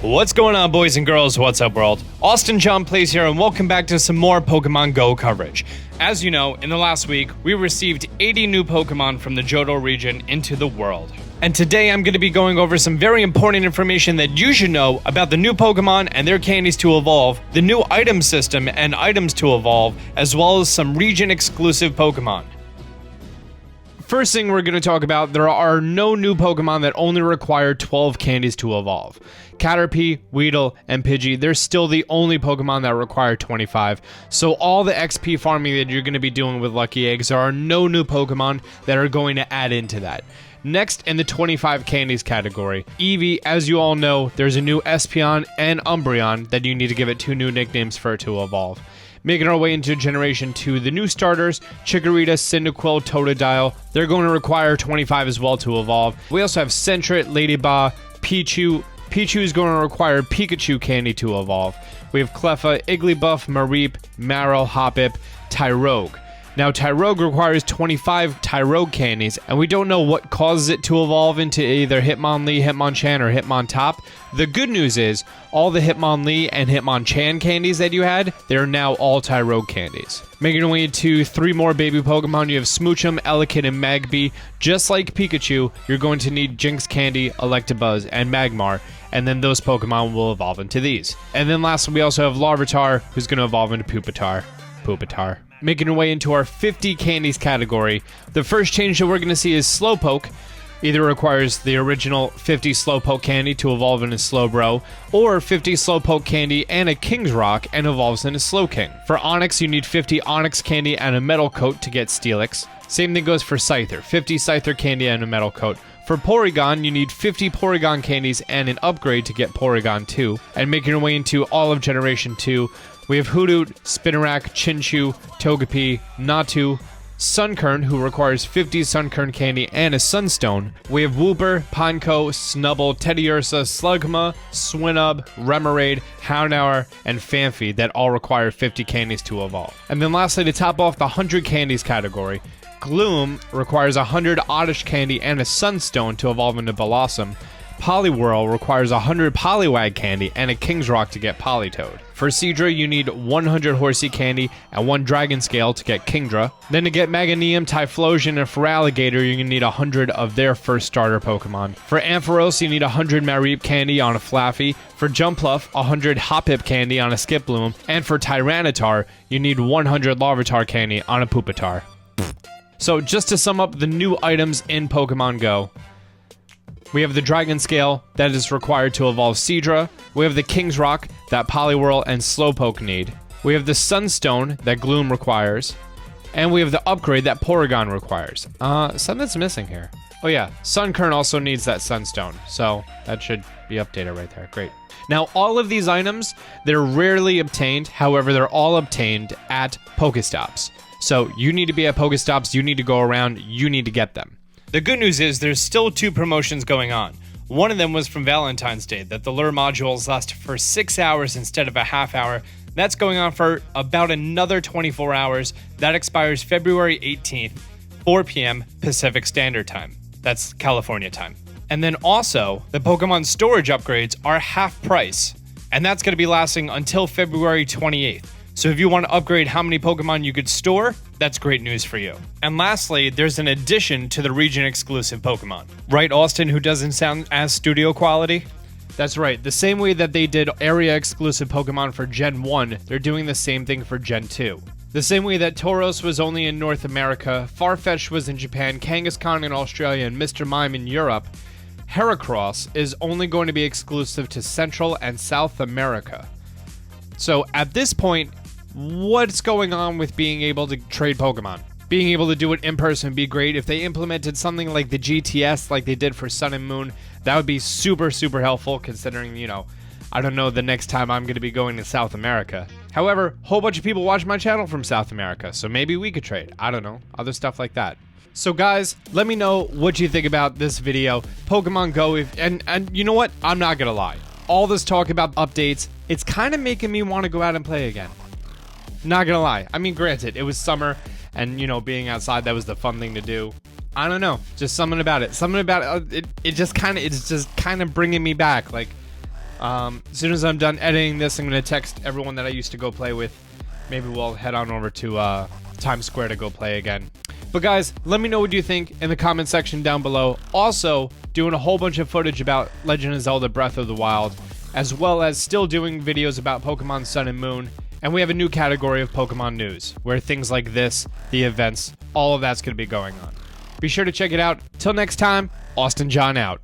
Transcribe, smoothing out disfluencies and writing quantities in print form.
What's going on, boys and girls? What's up, world? Austin John Plays here, and welcome back to some more Pokemon Go coverage. As you know, in the last week, we received 80 new Pokemon from the Johto region into the world. And today I'm going to be going over some very important information that you should know about the new Pokemon and their candies to evolve, the new item system and items to evolve, as well as some region-exclusive Pokemon. First thing we're going to talk about, there are no new Pokemon that only require 12 candies to evolve. Caterpie, Weedle, and Pidgey, they're still the only Pokemon that require 25. So all the XP farming that you're going to be doing with Lucky Eggs, there are no new Pokemon that are going to add into that. Next, in the 25 candies category, Eevee, as you all know, there's a new Espeon and Umbreon that you need to give it 2 new nicknames for it to evolve. Making our way into Generation 2, the new starters, Chikorita, Cyndaquil, Totodile, they're going to require 25 as well to evolve. We also have Sentret, Ladybug, Pichu. Pichu is going to require Pikachu candy to evolve. We have Cleffa, Igglybuff, Mareep, Marrow, Hoppip, Tyrogue. Now, Tyrogue requires 25 Tyrogue candies, and we don't know what causes it to evolve into either Hitmonlee, Hitmonchan, or Hitmontop. The good news is, all the Hitmonlee and Hitmonchan candies that you had, they're now all Tyrogue candies. Making our way into 3 more baby Pokemon, you have Smoochum, Elekid, and Magby. Just like Pikachu, you're going to need Jynx Candy, Electabuzz, and Magmar, and then those Pokemon will evolve into these. And then lastly, we also have Larvitar, who's going to evolve into Pupitar. Making our way into our 50 candies category, the first change that we're going to see is Slowpoke. Either requires the original 50 Slowpoke candy to evolve into Slowbro, or 50 Slowpoke candy and a King's Rock and evolves into Slowking. For Onyx, you need 50 Onyx candy and a Metal Coat to get Steelix. Same thing goes for Scyther, 50 Scyther candy and a Metal Coat. For Porygon, you need 50 Porygon candies and an upgrade to get Porygon 2. And making our way into all of Generation 2, we have Hoothoot, Spinarak, Chinchou, Togepi, Natu, Sunkern, who requires 50 Sunkern candy and a Sunstone. We have Wooper, Pineco, Snubbull, Teddiursa, Slugma, Swinub, Remoraid, Houndour, and Phanpy that all require 50 candies to evolve. And then lastly, to top off the 100 candies category, Gloom requires 100 Oddish candy and a Sunstone to evolve into Blossom. Poliwhirl requires 100 Poliwag candy and a King's Rock to get Politoed. For Seadra, you need 100 Horsey candy and 1 Dragon Scale to get Kingdra. Then to get Meganium, Typhlosion, and Feraligatr, you're going to need 100 of their first starter Pokemon. For Ampharos, you need 100 Mareep candy on a Flaffy. For Jumpluff, 100 Hoppip candy on a Skiploom. And for Tyranitar, you need 100 Larvitar candy on a Pupitar. So just to sum up the new items in Pokemon Go, we have the Dragon Scale that is required to evolve Seadra. We have the King's Rock that Poliwhirl and Slowpoke need. We have the Sunstone that Gloom requires. And we have the upgrade that Porygon requires. Something's missing here. Oh yeah, Sunkern also needs that Sunstone. So that should be updated right there. Great. Now all of these items, they're rarely obtained. However, they're all obtained at Pokestops. So you need to be at Pokestops, you need to go around, you need to get them. The good news is there's still 2 promotions going on. One of them was from Valentine's Day, that the lure modules last for 6 hours instead of a half hour. That's going on for about another 24 hours. That expires February 18th, 4 p.m. Pacific Standard Time. That's California time. And then also, the Pokemon storage upgrades are half price. And that's going to be lasting until February 28th. So if you want to upgrade how many Pokemon you could store, that's great news for you. And lastly, there's an addition to the region-exclusive Pokemon. Right, Austin, who doesn't sound as studio quality? That's right. The same way that they did area-exclusive Pokemon for Gen 1, they're doing the same thing for Gen 2. The same way that Tauros was only in North America, Farfetch'd was in Japan, Kangaskhan in Australia, and Mr. Mime in Europe, Heracross is only going to be exclusive to Central and South America. So at this point, what's going on with being able to trade Pokemon? Being able to do it in person would be great. If they implemented something like the GTS like they did for Sun and Moon, that would be super, super helpful considering, you know, I don't know the next time I'm going to be going to South America. However, a whole bunch of people watch my channel from South America, so maybe we could trade. I don't know, other stuff like that. So guys, let me know what you think about this video. Pokemon Go, and you know what? I'm not going to lie. All this talk about updates, it's kind of making me want to go out and play again. Not gonna lie. I mean, granted, it was summer, and, you know, being outside, that was the fun thing to do. I don't know. Just something about it. Something about it. It's just kind of bringing me back. Like, As soon as I'm done editing this, I'm going to text everyone that I used to go play with. Maybe we'll head on over to Times Square to go play again. But guys, let me know what you think in the comment section down below. Also, doing a whole bunch of footage about Legend of Zelda Breath of the Wild, as well as still doing videos about Pokemon Sun and Moon. And we have a new category of Pokemon news, where things like this, the events, all of that's going to be going on. Be sure to check it out. Till next time, Austin John out.